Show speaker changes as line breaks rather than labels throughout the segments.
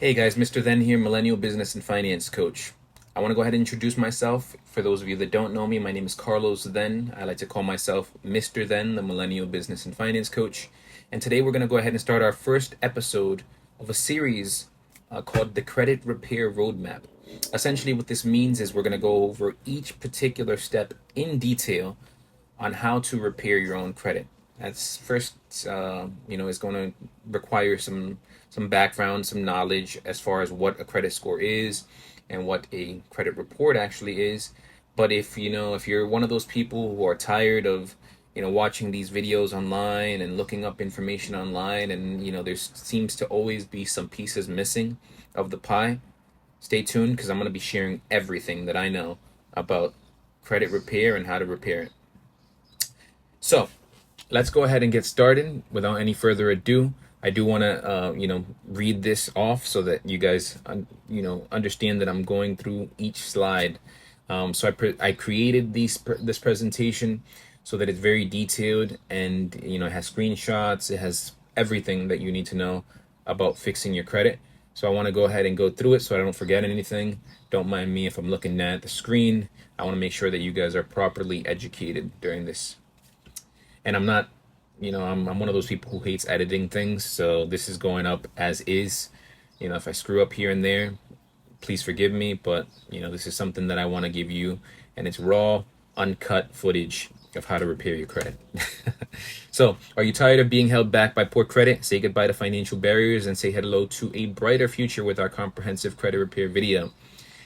Hey guys, Mr. Then here, Millennial Business and Finance Coach. I want to go ahead and introduce myself. For those of you that don't know me, my name is Carlos Then. I like to call myself Mr. Then, the Millennial Business and Finance Coach. And today we're going to go ahead and start our first episode of a series called the Credit Repair Roadmap. Essentially, what this means is we're going to go over each particular step in detail on how to repair your own credit. That's first, is going to require some background, some knowledge as far as what a credit score is and what a credit report actually is. But if you're one of those people who are tired of watching these videos online and looking up information online, and there seems to always be some pieces missing of the pie, stay tuned because I'm going to be sharing everything that I know about credit repair and how to repair it. So let's go ahead and get started without any further ado. I do want to, read this off so that you guys, understand that I'm going through each slide. I created this presentation so that it's very detailed and, it has screenshots. It has everything that you need to know about fixing your credit. So I want to go ahead and go through it so I don't forget anything. Don't mind me if I'm looking at the screen. I want to make sure that you guys are properly educated during this. And I'm not, I'm one of those people who hates editing things. So this is going up as is. If I screw up here and there, please forgive me. But, this is something that I want to give you. And it's raw, uncut footage of how to repair your credit. So, are you tired of being held back by poor credit? Say goodbye to financial barriers and say hello to a brighter future with our comprehensive credit repair video.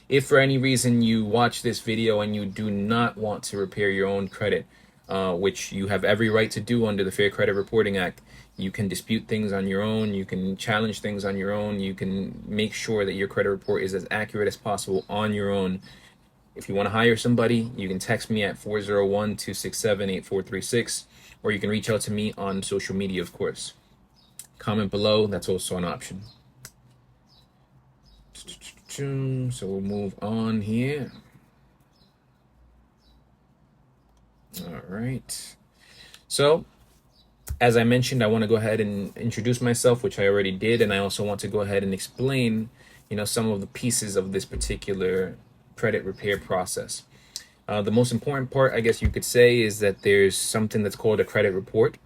If for any reason you watch this video and you do not want to repair your own credit, which you have every right to do under the Fair Credit Reporting Act, you can dispute things on your own, you can challenge things on your own, you can make sure that your credit report is as accurate as possible on your own. If you want to hire somebody, you can text me at 401-267-8436, or you can reach out to me on social media, of course. Comment below, that's also an option. So we'll move on here. All right. So, as I mentioned, I want to go ahead and introduce myself, which I already did, and I also want to go ahead and explain, some of the pieces of this particular credit repair process. The most important part, I guess you could say, is that there's something that's called a credit report,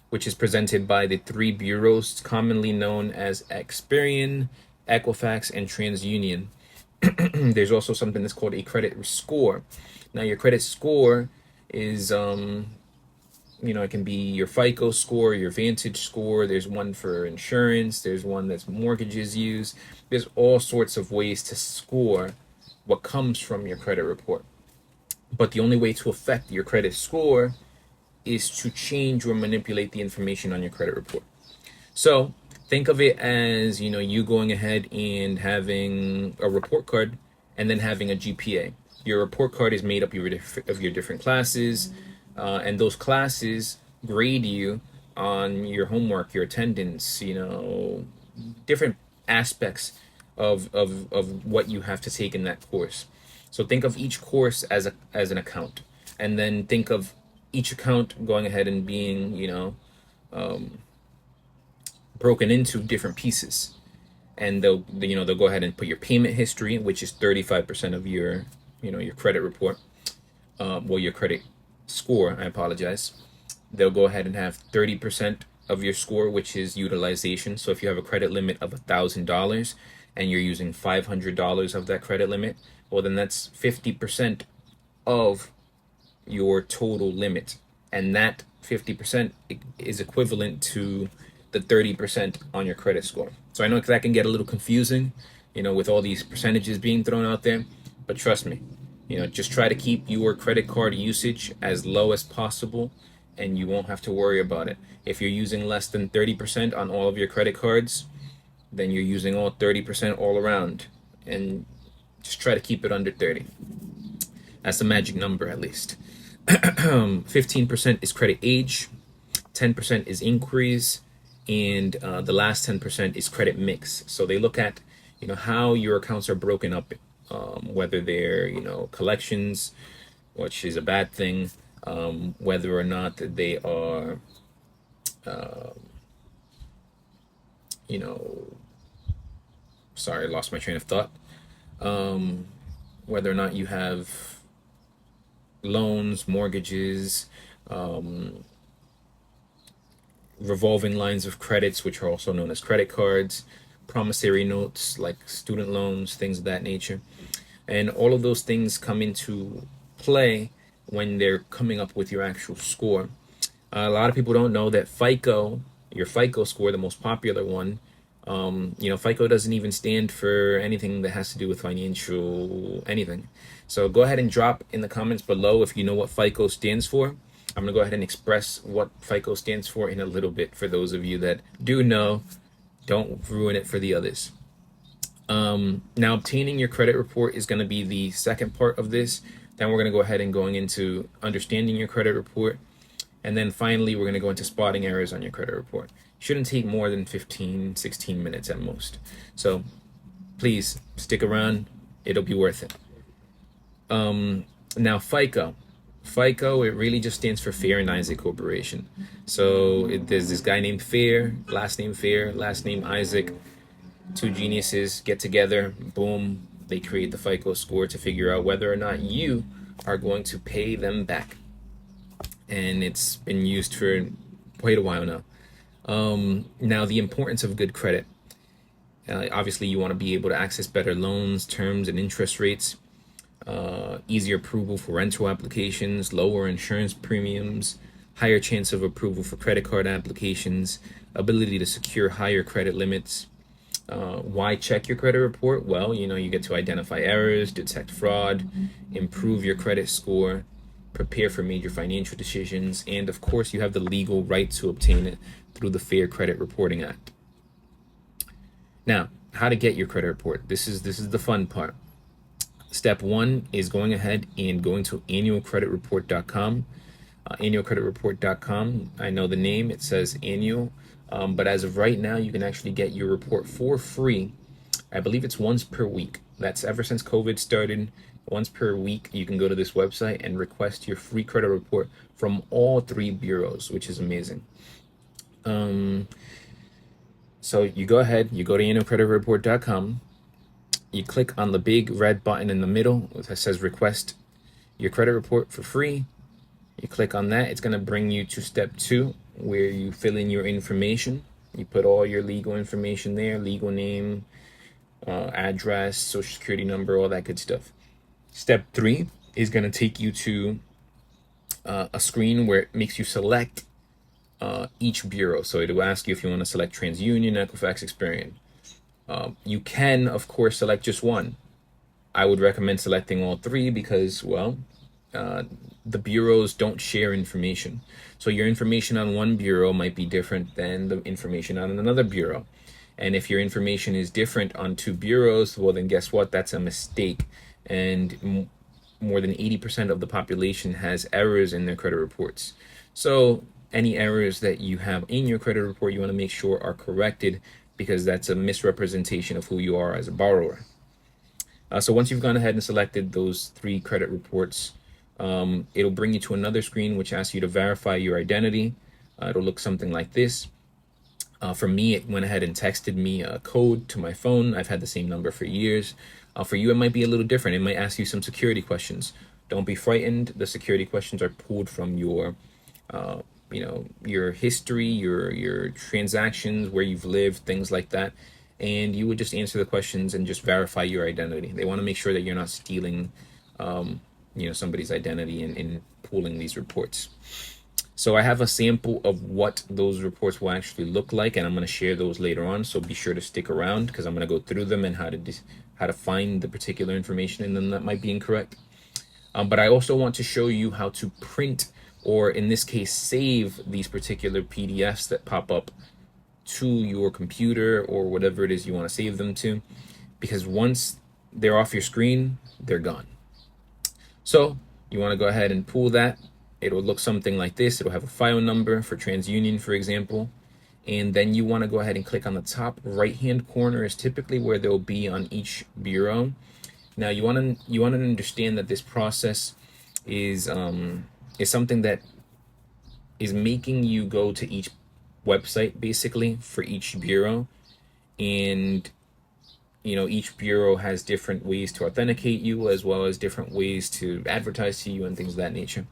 which is presented by the three bureaus commonly known as Experian, Equifax, and TransUnion. There's also something that's called a credit score. Now, your credit score is, it can be your FICO score, your Vantage score. There's one for insurance. There's one that's mortgages use. There's all sorts of ways to score what comes from your credit report. But the only way to affect your credit score is to change or manipulate the information on your credit report. So think of it as, you going ahead and having a report card and then having a GPA. Your report card is made up of your different classes, and those classes grade you on your homework, your attendance, different aspects of what you have to take in that course. So think of each course as an account, and then think of each account going ahead and being, broken into different pieces. And they'll go ahead and put your payment history, which is 35% of your credit report, your credit score, I apologize. They'll go ahead and have 30% of your score, which is utilization. So if you have a credit limit of $1,000 and you're using $500 of that credit limit, well, then that's 50% of your total limit. And that 50% is equivalent to the 30% on your credit score. So I know that can get a little confusing, with all these percentages being thrown out there, but trust me, just try to keep your credit card usage as low as possible and you won't have to worry about it. If you're using less than 30% on all of your credit cards, then you're using all 30% all around, and just try to keep it under 30. That's the magic number, at least. 15% is credit age, 10% is inquiries, and the last 10% is credit mix. So they look at, how your accounts are broken up, whether they're, collections, which is a bad thing, whether or not they are, you know, sorry, I lost my train of thought. Um, Whether or not you have loans, mortgages, um, revolving lines of credits, which are also known as credit cards, promissory notes like student loans, things of that nature. And all of those things come into play when they're coming up with your actual score. A lot of people don't know that FICO, your FICO score, the most popular one, FICO doesn't even stand for anything that has to do with financial anything. So go ahead and drop in the comments below if you know what FICO stands for. I'm going to go ahead and express what FICO stands for in a little bit for those of you that do know. Don't ruin it for the others. Now, obtaining your credit report is going to be the second part of this. Then we're going to go ahead and going into understanding your credit report. And then finally, we're going to go into spotting errors on your credit report. Shouldn't take more than 15, 16 minutes at most. So please stick around. It'll be worth it. Now, FICO. FICO, it really just stands for Fair and Isaac Corporation. So there's this guy named Fair, last name Isaac. Two geniuses get together, boom, they create the FICO score to figure out whether or not you are going to pay them back. And it's been used for quite a while now. Now, the importance of good credit. Obviously, you want to be able to access better loans, terms, and interest rates, easier approval for rental applications, lower insurance premiums, higher chance of approval for credit card applications, ability to secure higher credit limits. Why check your credit report? Well, you get to identify errors, detect fraud, improve your credit score, prepare for major financial decisions, and of course, you have the legal right to obtain it through the Fair Credit Reporting Act. Now, how to get your credit report? This is the fun part. Step one is going ahead and going to annualcreditreport.com. Annualcreditreport.com. I know the name, it says annual. But as of right now, you can actually get your report for free. I believe it's once per week. That's ever since COVID started. Once per week, you can go to this website and request your free credit report from all three bureaus, which is amazing. So you go ahead, you go to annualcreditreport.com. You click on the big red button in the middle that says request your credit report for free. You click on that. It's going to bring you to step two, where you fill in your information. You put all your legal information there, legal name, address, social security number, all that good stuff. Step three is going to take you to a screen where it makes you select each bureau. So it'll ask you if you want to select TransUnion, Equifax, Experian. You can, of course, select just one. I would recommend selecting all three because, well, the bureaus don't share information. So your information on one bureau might be different than the information on another bureau. And if your information is different on two bureaus, well, then guess what? That's a mistake. And more than 80% of the population has errors in their credit reports. So any errors that you have in your credit report, you want to make sure are corrected, because that's a misrepresentation of who you are as a borrower. So once you've gone ahead and selected those three credit reports, it'll bring you to another screen which asks you to verify your identity. It'll look something like this. For me, it went ahead and texted me a code to my phone. I've had the same number for years. For you, it might be a little different. It might ask you some security questions. Don't be frightened. The security questions are pulled from your history, your transactions, where you've lived, things like that. And you would just answer the questions and just verify your identity. They want to make sure that you're not stealing somebody's identity in pulling these reports. So I have a sample of what those reports will actually look like, and I'm going to share those later on. So be sure to stick around, because I'm going to go through them and how to find the particular information in them that might be incorrect. But I also want to show you how to print, or in this case, save these particular PDFs that pop up to your computer or whatever it is you want to save them to, because once they're off your screen, they're gone. So you want to go ahead and pull that. It'll look something like this. It'll have a file number for TransUnion, for example. And then you want to go ahead and click on the top right-hand corner, is typically where they'll be on each bureau. Now you want to understand that this process is something that is making you go to each website basically for each bureau, and each bureau has different ways to authenticate you, as well as different ways to advertise to you and things of that nature.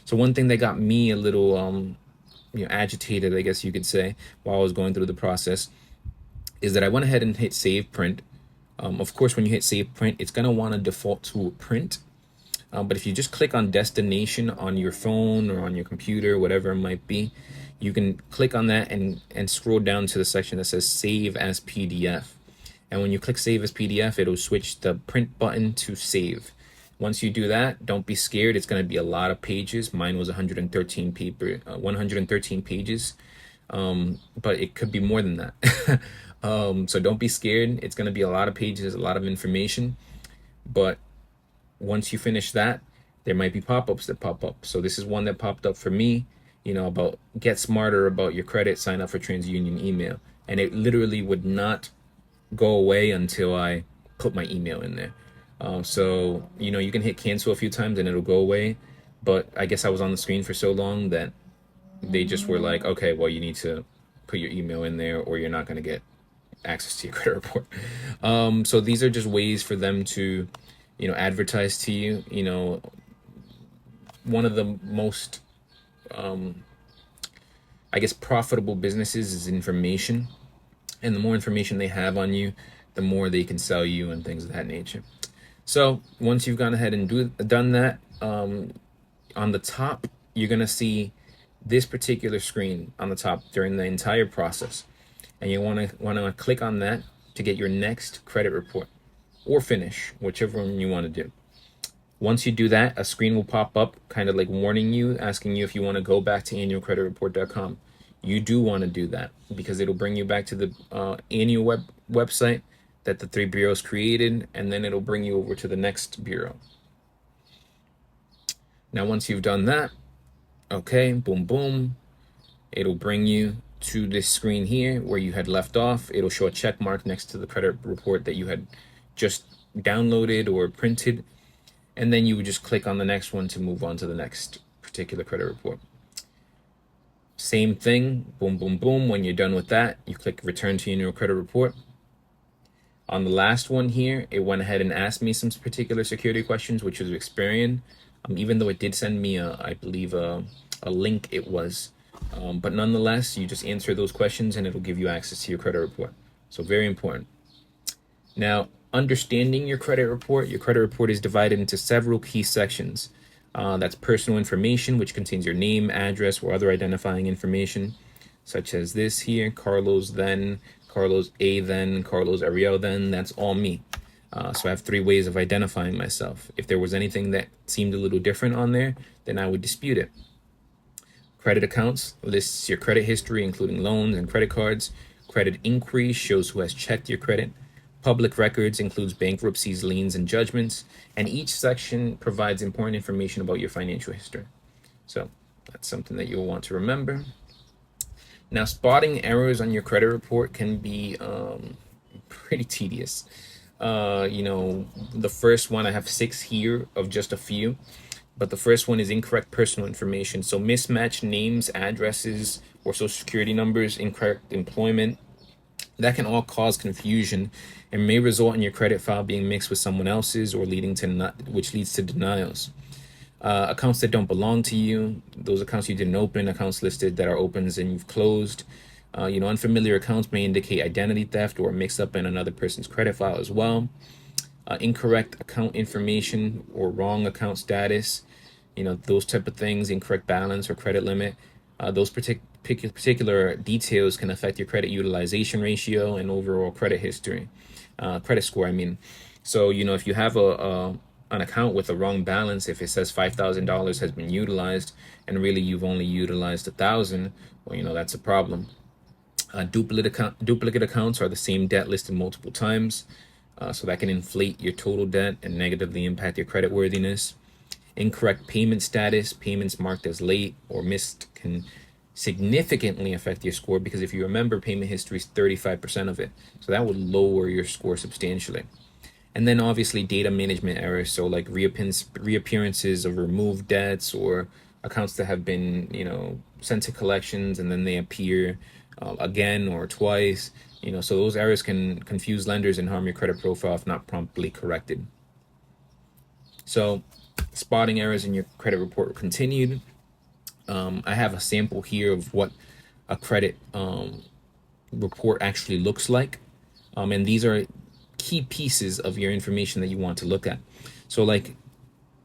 So one thing that got me a little agitated, I guess you could say, while I was going through the process, is that I went ahead and hit save print. Of course, when you hit save print, it's going to want to default to a print. But if you just click on destination on your phone or on your computer, whatever it might be, you can click on that and scroll down to the section that says save as PDF. And when you click save as PDF, it'll switch the print button to save. Once you do that, don't be scared. It's going to be a lot of pages. Mine was 113 pages, but it could be more than that. So don't be scared. It's going to be a lot of pages, a lot of information. But once you finish that, there might be pop-ups that pop up. So this is one that popped up for me, about get smarter about your credit, sign up for TransUnion email. And it literally would not go away until I put my email in there. So, you can hit cancel a few times and it'll go away. But I guess I was on the screen for so long that they just were like, okay, well, you need to put your email in there or you're not going to get access to your credit report. So these are just ways for them to, advertise to you. One of the most, I guess, profitable businesses is information. And the more information they have on you, the more they can sell you and things of that nature. So once you've gone ahead and done that, on the top, you're going to see this particular screen on the top during the entire process. And you want to click on that to get your next credit report or finish, whichever one you want to do. Once you do that, a screen will pop up kind of like warning you, asking you if you want to go back to annualcreditreport.com. You do want to do that because it'll bring you back to the annual website that the 3 bureaus created, and then it'll bring you over to the next bureau. Now, once you've done that, okay, boom, boom, it'll bring you to this screen here where you had left off. It'll show a check mark next to the credit report that you had just downloaded or printed, and then you would just click on the next one to move on to the next particular credit report. Same thing, boom, boom, boom. When you're done with that, you click return to annual credit report. On the last one here, it went ahead and asked me some particular security questions, which was Experian, even though it did send me, I believe, a link it was. But nonetheless, you just answer those questions and it'll give you access to your credit report. So very important. Now, understanding your credit report is divided into several key sections. That's personal information, which contains your name, address, or other identifying information, such as this here, Carlos then, Carlos A then, Carlos Ariel then. That's all me. So I have 3 ways of identifying myself. If there was anything that seemed a little different on there, then I would dispute it. Credit accounts lists your credit history, including loans and credit cards. Credit inquiries shows who has checked your credit. Public records includes bankruptcies, liens, and judgments. And each section provides important information about your financial history. So that's something that you'll want to remember. Now, spotting errors on your credit report can be pretty tedious. The first one, I have 6 here of just a few. But the first one is incorrect personal information. So mismatched names, addresses, or social security numbers, incorrect employment. That can all cause confusion and may result in your credit file being mixed with someone else's or which leads to denials. Accounts that don't belong to you, those accounts you didn't open, accounts listed that are opens and you've closed. Unfamiliar accounts may indicate identity theft or mix up in another person's credit file as well. Incorrect account information or wrong account status, those type of things, incorrect balance or credit limit. Those particular details can affect your credit utilization ratio and overall credit score. So, if you have an account with a wrong balance, if it says $5,000 has been utilized and really you've only utilized 1,000, well, that's a problem. Duplicate accounts are the same debt listed multiple times. So that can inflate your total debt and negatively impact your creditworthiness. Incorrect payment status, payments marked as late or missed can significantly affect your score because if you remember, payment history is 35% of it. So that would lower your score substantially. And then obviously data management errors, so like reappearances of removed debts or accounts that have been, sent to collections and then they appear again or twice. So those errors can confuse lenders and harm your credit profile if not promptly corrected. So spotting errors in your credit report continued. I have a sample here of what a credit report actually looks like. And these are key pieces of your information that you want to look at. So like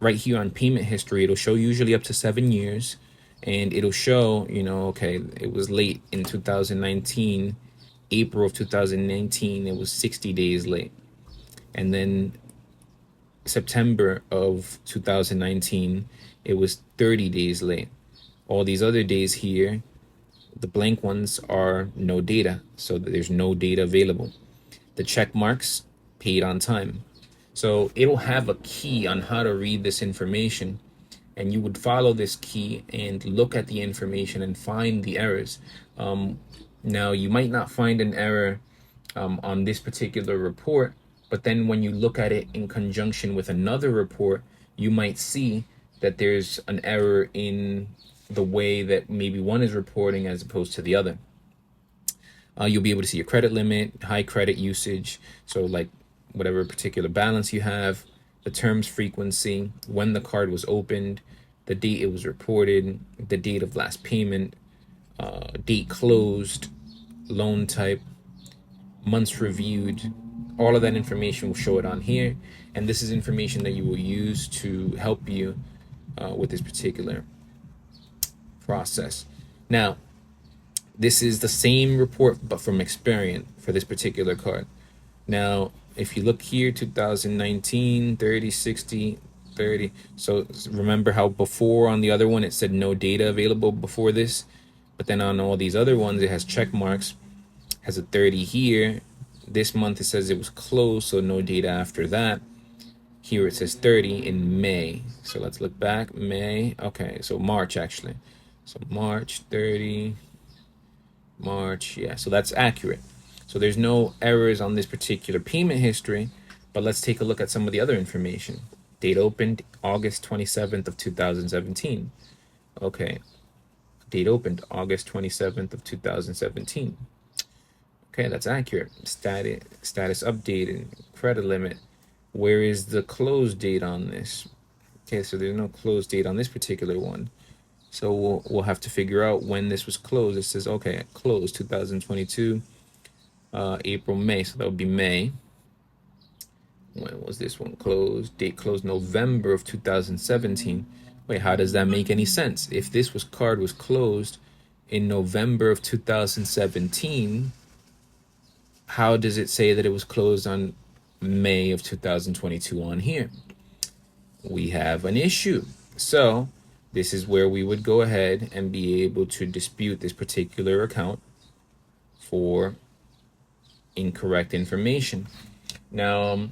right here on payment history, it'll show usually up to 7 years, and it'll show, okay, it was late in 2019, April of 2019, it was 60 days late. And then September of 2019, it was 30 days late. All these other days here, the blank ones are no data, so there's no data available. The check marks, paid on time. So it'll have a key on how to read this information, and you would follow this key and look at the information and find the errors. Now, you might not find an error on this particular report, but then when you look at it in conjunction with another report, you might see that there's an error in the way that maybe one is reporting as opposed to the other. You'll be able to see your credit limit, high credit usage, so like whatever particular balance you have, the terms frequency, when the card was opened, the date it was reported, the date of last payment, date closed, loan type, months reviewed. All of that information will show it on here, and this is information that you will use to help you with this particular process. Now, this is the same report but from Experian for this particular card. Now, if you look here, 2019, 30, 60, 30. So remember how before on the other one it said no data available before this, but then on all these other ones it has check marks, has a 30 here. This month it says it was closed, so no data after that. Here it says 30 in May. So let's look back, May. Okay, so March actually. So March 30, March, yeah, so that's accurate. So there's no errors on this particular payment history, but let's take a look at some of the other information. Date opened August 27th of 2017. Okay, date opened August 27th of 2017. Okay, that's accurate. Status updated, credit limit. Where is the close date on this? Okay, so there's no close date on this particular one. So we'll have to figure out when this was closed. It says, okay, closed 2022, April, May. So that would be May. When was this one closed? Date closed November of 2017. Wait, how does that make any sense? If this card was closed in November of 2017, how does it say that it was closed on May of 2022 on here? We have an issue. So this is where we would go ahead and be able to dispute this particular account for incorrect information. Now,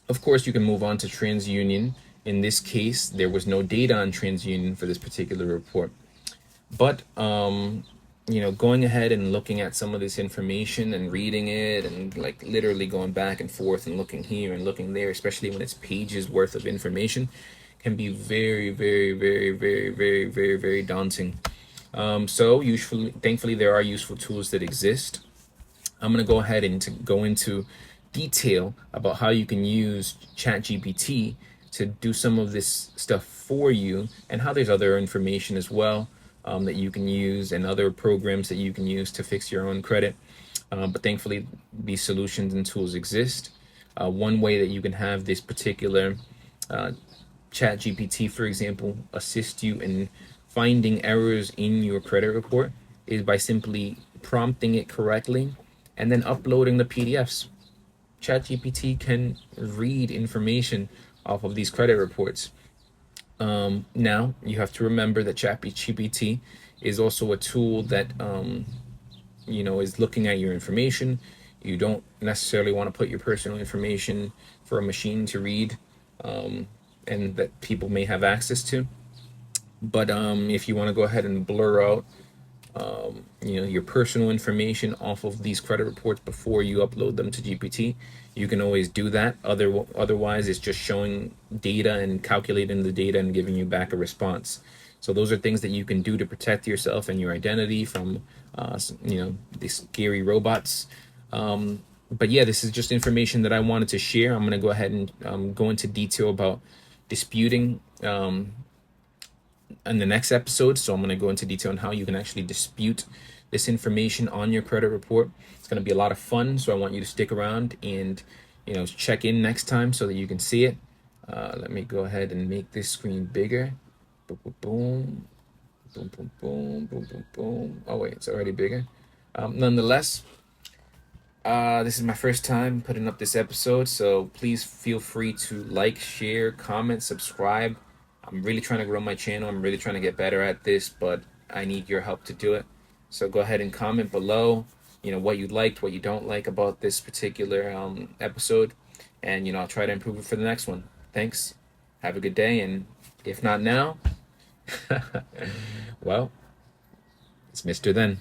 of course, you can move on to TransUnion. In this case, there was no data on TransUnion for this particular report. But, going ahead and looking at some of this information and reading it and like literally going back and forth and looking here and looking there, especially when it's pages worth of information, can be very, very, very, very, very, very, very daunting. So thankfully, there are useful tools that exist. I'm going to go ahead and go into detail about how you can use ChatGPT to do some of this stuff for you, and how there's other information as well that you can use, and other programs that you can use to fix your own credit. But thankfully, these solutions and tools exist. One way that you can have this particular ChatGPT, for example, assist you in finding errors in your credit report is by simply prompting it correctly and then uploading the PDFs. ChatGPT can read information off of these credit reports. Now, you have to remember that ChatGPT is also a tool that, is looking at your information. You don't necessarily want to put your personal information for a machine to read, and that people may have access to. But if you want to go ahead and blur out your personal information off of these credit reports before you upload them to GPT, you can always do that. Otherwise, it's just showing data and calculating the data and giving you back a response. So those are things that you can do to protect yourself and your identity from, these scary robots. But yeah, this is just information that I wanted to share. I'm going to go ahead and go into detail about disputing in the next episode. So I'm going to go into detail on how you can actually dispute this information on your credit report. It's going to be a lot of fun. So I want you to stick around and, check in next time so that you can see it. Let me go ahead and make this screen bigger. Boom, boom, boom, boom, boom, boom, boom, boom, boom. Oh wait, it's already bigger. Nonetheless, this is my first time putting up this episode, so please feel free to like, share, comment, subscribe. I'm really trying to grow my channel. I'm really trying to get better at this, but I need your help to do it. So go ahead and comment below, what you liked, what you don't like about this particular episode, and I'll try to improve it for the next one. Thanks. Have a good day, and if not now, well, it's Mr. Then.